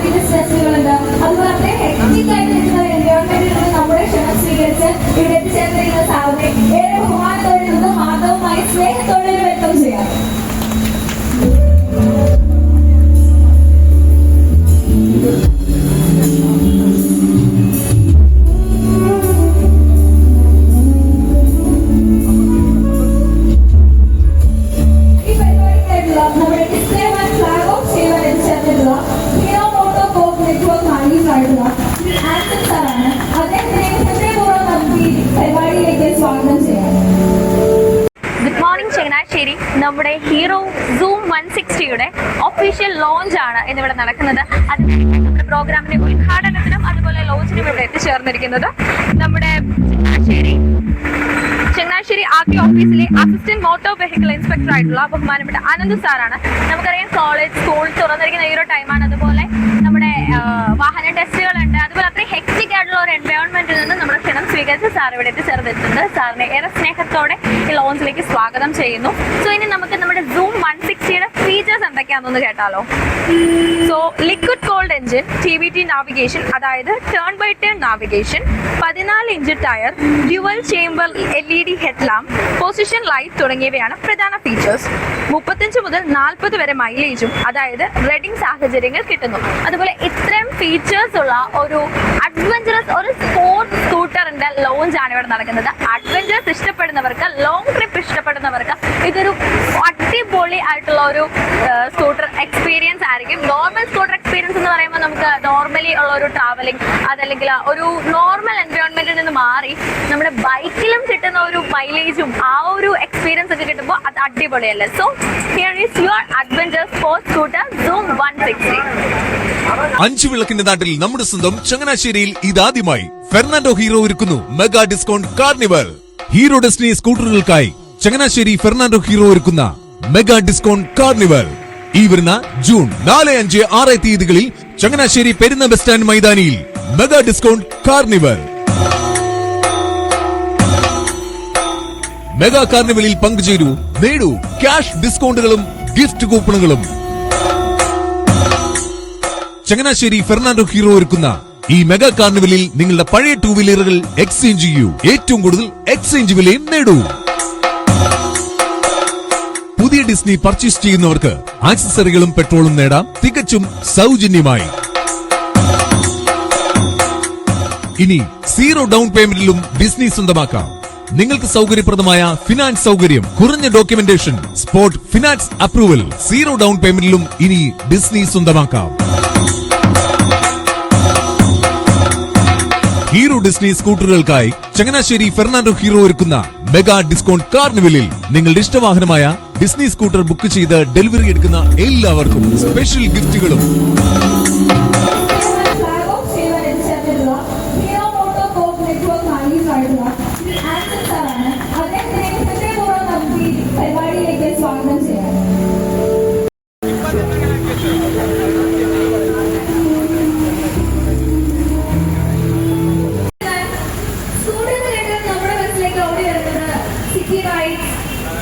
Happiness ടെസ്റ്റുകളുണ്ട്. അതുപോലെ തന്നെ hectic ആയിട്ടുള്ള എൻവയോൺമെന്റിൽ നമ്മുടെ ക്ഷണം സ്വീകരിച്ച് ഇവിടെ എത്തിച്ചേർന്നിരിക്കുന്ന സാറിനെ ഏറെ ബഹുമാനത്തോടെ നിന്നും ആർദ്രവുമായി സ്നേഹത്തോടെ വെൽക്കം ചെയ്യാം. നമ്മുടെ ഹീറോ സൂം 160യുടെ ഒഫീഷ്യൽ ലോഞ്ച് ആണ് ഇന്നിവിടെ നടക്കുന്നത്. അത് നമ്മുടെ പ്രോഗ്രാമിന്റെ ഉദ്ഘാടനത്തിനും അതുപോലെ ലോഞ്ചിനും ഇവിടെ എത്തിച്ചേർന്നിരിക്കുന്നത് നമ്മുടെ ചങ്ങനാശ്ശേരി ആർടി ഓഫീസിലെ അസിസ്റ്റന്റ് മോട്ടോർ വെഹിക്കിൾ ഇൻസ്പെക്ടർ ആയിട്ടുള്ള ബഹുമാനപ്പെട്ട അനന്ത് സാറാണ്. നമുക്കറിയാം കോളേജ് സ്കൂൾ തുറന്നിരിക്കുന്ന ഈ ഒരു ടൈമാണ്. അതുപോലെ നമ്മുടെ വാഹന ടെസ്റ്റുകളുണ്ട്. അതുപോലെ അത്രയും ഹെക്ടിക് ആയിട്ടുള്ള ഒരു എൻവയോൺമെന്റിൽ നിന്ന് നമ്മുടെ ക്ഷണം സ്വീകരിച്ച് സാർ ഇവിടെ എത്തിച്ചേർന്നിട്ടുണ്ട്. സാറിനെ ഏറെ സ്നേഹത്തോടെ ഈ ലോഞ്ചിലേക്ക് സ്വാഗതം ചെയ്യുന്നു. സോ ഇനി നമുക്ക് നമ്മുടെ സൂം 160യുടെ ഫീച്ചേഴ്സ് എന്തൊക്കെയാണെന്ന് കേട്ടാലോ. So liquid cold engine, TBT navigation, അതായത് turn by turn navigation, 14 inch tyre, dual chamber LED headlamp, position light തുടങ്ങിയവയാണ് പ്രധാന ഫീച്ചേഴ്സ്. 35 മുതൽ 40 വരെ മൈലേജും, അതായത് റൈഡിംഗ് സാഹചര്യങ്ങൾ കിട്ടുന്നു. അതുപോലെ ഇത്രയും ഫീച്ചേഴ്സ് ഉള്ള ഒരു അഡ്വഞ്ചറസ് ഒരു സ്പോർട്സ് സ്കൂട്ടറിന്റെ ലോഞ്ച് ആണ് ഇവിടെ നടക്കുന്നത്. അഡ്വഞ്ചറസ് ഇഷ്ടപ്പെടുന്നവർക്ക്, ലോങ് ട്രിപ്പ് ഇഷ്ടപ്പെടുന്നവർക്ക് ഇതൊരു അടിപൊളി ആയിട്ടുള്ള ഒരു സ്കൂട്ടർ എക്സ്പീരിയൻസ് ആയിരിക്കും. നോർമൽ സ്കൂട്ടർ എക്സ്പീരിയൻസ് എന്ന് പറയുമ്പോൾ നമുക്ക് നോർമലി ഉള്ള ഒരു ട്രാവലിംഗ്, അതല്ലെങ്കിൽ ഒരു നോർമൽ എൻവയോൺമെന്റിൽ നിന്ന് മാറി നമ്മുടെ ബൈക്കിലും കിട്ടുന്ന ഒരു മൈലേജും ആ ഒരു എക്സ്പീരിയൻസ് ഒക്കെ കിട്ടുമ്പോൾ അത് അടിപൊളിയല്ലേ. So here is your adventure sports scooter Zoom 160. അഞ്ചു വിളക്കിന്റെ നാട്ടിൽ നമ്മുടെ സ്വന്തം ചങ്ങനാശ്ശേരിയിൽ ഇതാദ്യമായി ഫെർണാണ്ടോ ഹീറോ ഒരുക്കുന്നു mega discount carnival. Hero Destini സ്കൂട്ടറുകൾക്കായി ചങ്ങനാശ്ശേരി ഫെർണാണ്ടോ ഹീറോ ഒരുക്കുന്ന മെഗാ ഡിസ്കൗണ്ട് കാർണിവൽ ഈ വരുന്ന ജൂൺ 4, 5, 6 തീയതികളിൽ ചങ്ങനാശ്ശേരി പെരുന്ന ബസ് സ്റ്റാൻഡ് മൈതാനിയിൽ മെഗാ ഡിസ്കൗണ്ട് കാർണിവൽ. മെഗാ കാർണിവലിൽ പങ്കുചേരൂ, നേടൂ ക്യാഷ് ഡിസ്കൗണ്ടുകളും ഗിഫ്റ്റ് കൂപ്പണുകളും. ചങ്ങനാശ്ശേരി ഫെർണാണ്ടോ ഹീറോ ഒരുക്കുന്ന ഈ മെഗാ കാർണിവലിൽ നിങ്ങളുടെ പഴയ 2 വീലറുകൾ എക്സ്ചേഞ്ച് ചെയ്യൂ. ഏറ്റവും കൂടുതൽ എക്സ്ചേഞ്ച് വിലയും നേടൂ. പുതിയ ഡിസ്നി പർച്ചേസ് ചെയ്യുന്നവർക്ക് ആക്സസറികളും പെട്രോളും നേടാം തികച്ചും സൗജന്യമായി. ഇനി 0 ഡൗൺ പേയ്മെന്റിലും ഡിസ്നി സ്വന്തമാക്കാം. നിങ്ങൾക്ക് സൗകര്യപ്രദമായ ഫിനാൻസ് സൗകര്യം, കുറഞ്ഞ documentation, spot finance approval, 0 down പേയ്മെന്റിലും ഇനി ഡിസ്നി സ്വന്തമാക്കാം. ഹീറോ ഡിസ്നി സ്കൂട്ടറുകൾക്കായി ചങ്ങനാശ്ശേരി ഫെർണാണ്ടോ ഹീറോ ഒരുക്കുന്ന മെഗാ ഡിസ്കൗണ്ട് കാർണിവലിൽ നിങ്ങളുടെ ഇഷ്ടവാഹനമായ ഡിസ്നി സ്കൂട്ടർ ബുക്ക് ചെയ്ത് ഡെലിവറി എടുക്കുന്ന എല്ലാവർക്കും സ്പെഷ്യൽ ഗിഫ്റ്റുകളും.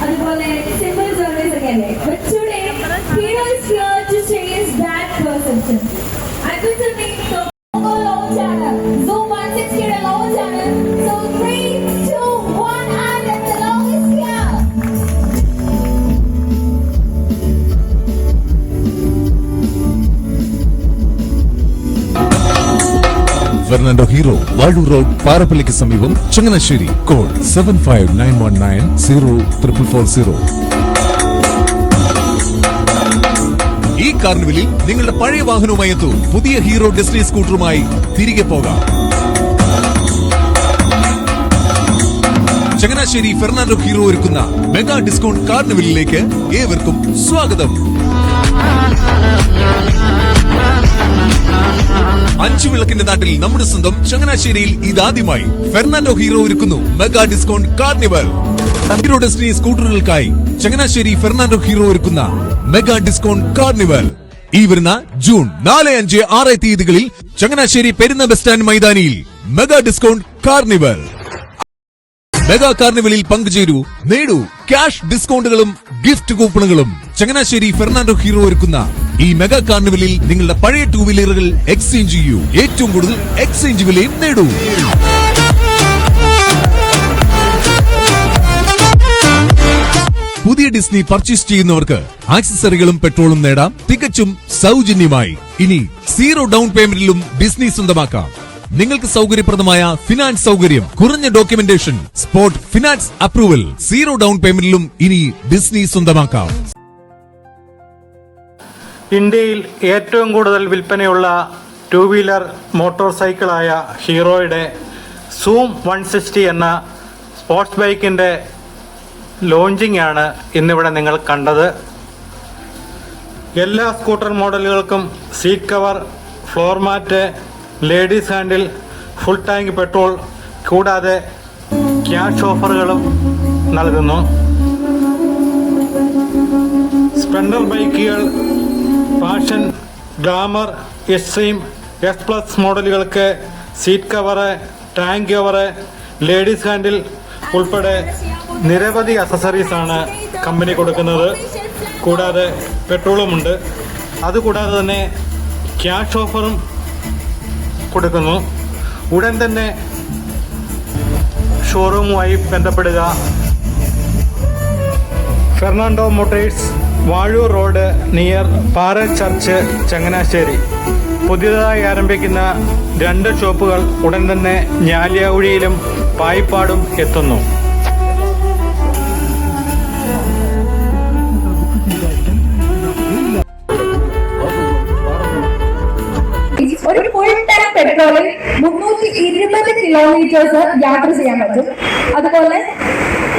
അതുപോലെ സിമ്പിൾ സർവീസ് ഒക്കെ അല്ലേ. But today, Hero is here to change that perception. Adventure means launch ആണ്. Zoom 160യുടെ launch ആണ്. So 3, 2, 1 and the launch is here. Fernando Hero, Vazhoor road, പാറപ്പള്ളിക്ക് സമീപം, ചങ്ങനാശ്ശേരി. കോഡ് 7591904440. ഈ കാർണിവലിൽ നിങ്ങളുടെ പഴയ വാഹനവുമായി എത്തൂ. പുതിയ ഹീറോ ഡെസ്റ്റിനി സ്കൂട്ടറുമായി തിരികെ പോകാം. ചങ്ങനാശ്ശേരി ഫെർണാണ്ടോ ഹീറോ ഒരുക്കുന്ന മെഗാ ഡിസ്കൗണ്ട് കാർണിവലിലേക്ക് ഏവർക്കും സ്വാഗതം. 5 വിളക്കിന്റെ നാട്ടിൽ നമ്മുടെ സ്വന്തം ചങ്ങനാശ്ശേരിയിൽ ഇതാദ്യമായി ഫെർണാണ്ടോ ഹീറോ ഒരുക്കുന്നു mega discount carnival. Hero Destini സ്കൂട്ടറുകൾക്കായി ചങ്ങനാശ്ശേരി ഫെർണാണ്ടോ ഹീറോ ഒരുക്കുന്ന മെഗാ ഡിസ്കൗണ്ട് കാർണിവൽ ഈ വരുന്ന ജൂൺ 4, 5, 6 തീയതികളിൽ ചങ്ങനാശ്ശേരി പെരുന്ന ബസ് സ്റ്റാൻഡ് മൈതാനിയിൽ മെഗാ ഡിസ്കൗണ്ട് കാർണിവൽ. മെഗാ കാർണിവലിൽ പങ്കുചേരൂ, നേടൂ ക്യാഷ് ഡിസ്കൗണ്ടുകളും ഗിഫ്റ്റ് കൂപ്പണുകളും. ചങ്ങനാശ്ശേരി ഫെർണാണ്ടോ ഹീറോ ഒരുക്കുന്ന ഈ മെഗാ കാർണിവലിൽ നിങ്ങളുടെ പഴയ 2 വീലറുകൾ എക്സ്ചേഞ്ച് ചെയ്യൂ. ഏറ്റവും കൂടുതൽ എക്സ്ചേഞ്ച് വിലയും നേടൂ. പുതിയ ഡിസ്നി പർച്ചേസ് ചെയ്യുന്നവർക്ക് ആക്സസറികളും പെട്രോളും നേടാം തികച്ചും സൗജന്യമായി. ഇനി 0 ഡൗൺ പേയ്മെന്റിലും ഡിസ്നി സ്വന്തമാക്കാം. നിങ്ങൾക്ക് സൗകര്യപ്രദമായ ഫിനാൻസ് സൗകര്യം, കുറഞ്ഞ documentation, spot finance approval. 0 down പേയ്മെന്റിലും ഇനി ഡിസ്നി സ്വന്തമാക്കാം. ഇന്ത്യയിൽ ഏറ്റവും കൂടുതൽ വിൽപ്പനയുള്ള 2 വീലർ മോട്ടോർ സൈക്കിളായ ഹീറോയുടെ സൂം 160 എന്ന സ്പോർട്സ് ബൈക്കിൻ്റെ ലോഞ്ചിങ് ആണ് ഇന്നിവിടെ നിങ്ങൾ കണ്ടത്. എല്ലാ സ്കൂട്ടർ മോഡലുകൾക്കും seat cover, floor mat, ladies handle, full tank petrol കൂടാതെ ക്യാഷ് ഓഫറുകളും നൽകുന്നു. സ്പ്ലെൻഡർ ബൈക്കുകൾ, പാഷൻ, ഗ്ലാമർ, എക്സ്ട്രീം, S+ മോഡലുകൾക്ക് seat cover, tank cover, ladies handle ഉൾപ്പെടെ നിരവധി അക്സസറീസാണ് കമ്പനി കൊടുക്കുന്നത്. കൂടാതെ പെട്രോളുമുണ്ട്. അതുകൂടാതെ തന്നെ ക്യാഷ് ഓഫറും കൊടുക്കുന്നു. ഉടൻ തന്നെ ഷോറൂമുമായി ബന്ധപ്പെടുക. Fernando Motors, Vazhoor road, near പാറ ചർച്ച്, ചങ്ങനാശ്ശേരി. പുതിയതായി ആരംഭിക്കുന്ന 2 ഷോപ്പുകൾ ഉടൻ തന്നെ ഞാലിയാകുഴിയിലും പായിപ്പാടും എത്തുന്നു. ഒരു ഫുൾ ടാങ്ക് പെട്രോളിൽ 320 കിലോമീറ്റേഴ്സ് യാത്ര ചെയ്യാൻ പറ്റും. അതുപോലെ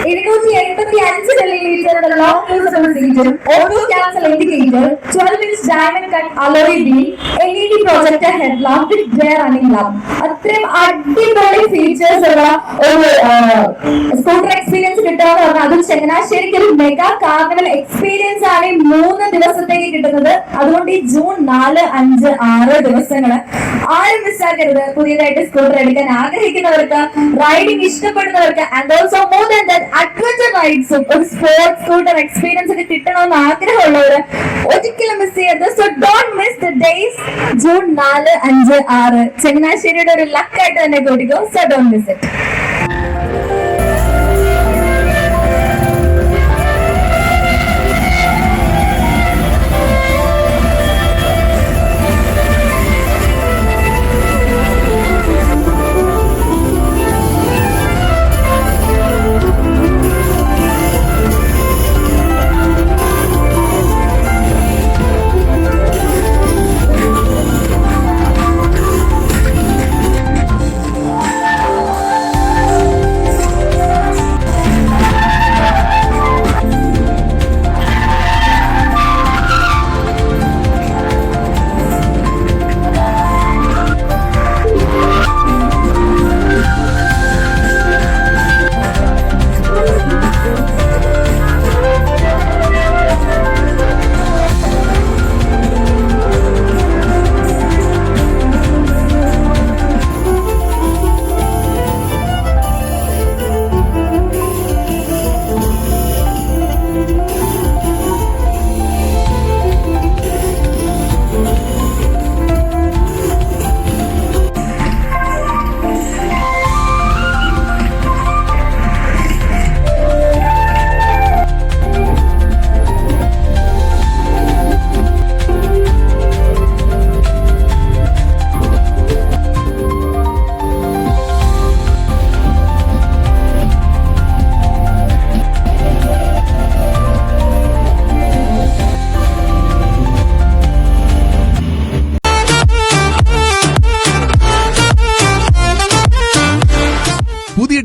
285 മില്ലിമീറ്ററുടെ ലോങ് യൂസബിൾ സീറ്റും, auto cancel indicator, 12 inch diamond cut alloy wheel, LED projector head lamp വിത്ത് ഗ്രേ റണ്ണിംഗ് ലാമ്പ്. അത്രയും അടിപൊളി ഫീച്ചേഴ്സ് ഉള്ള ഒരു സ്കൂട്ടർ എക്സ്പീരിയൻസ് കിട്ടുമെന്ന് പറഞ്ഞാൽ അതും ചങ്ങനാശ്ശേരിക്ക് ഒരു മെഗാ കാർണിവൽ എക്സ്പീരിയൻസ് ആണ് 3 ദിവസത്തേക്ക് കിട്ടുന്നത്. അതുകൊണ്ട് ഈ ജൂൺ 4, 5, 6 ദിവസങ്ങള് ആരും മിസ്സാക്കരുത്. പുതിയതായിട്ട് സ്കൂട്ടർ എടുക്കാൻ ആഗ്രഹിക്കുന്നവർക്ക്, റൈഡിംഗ് ഇഷ്ടപ്പെടുന്നവർക്ക്, and also more than that adventure റൈഡ്സും ഒരു സ്പോർട്സ് സ്കൂട്ടർ എക്സ്പീരിയൻസ് ഒക്കെ കിട്ടണമെന്ന് ആഗ്രഹമുള്ളവര് ഒരിക്കലും മിസ് ചെയ്യരുത്. So don't miss the days. June 4, 5, 6 ചങ്ങനാശ്ശേരിയുടെ ഒരു ലക്കായിട്ട് തന്നെ കൂട്ടിക്കോ. So don't miss it.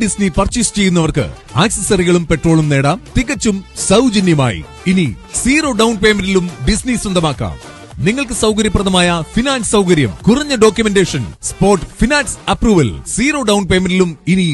Disney purchase ചെയ്യുന്നവർക്ക് ആക്സസറികളും പെട്രോളും നേടാം തികച്ചും സൗജന്യമായി. ഇനി 0 ഡൗൺ പേയ്മെന്റിലും ഡിസ്നി സ്വന്തമാക്കാം. നിങ്ങൾക്ക് സൗകര്യപ്രദമായ ഫിനാൻസ് സൗകര്യം, കുറഞ്ഞ documentation, spot finance approval. 0 down പേയ്മെന്റിലും ഇനി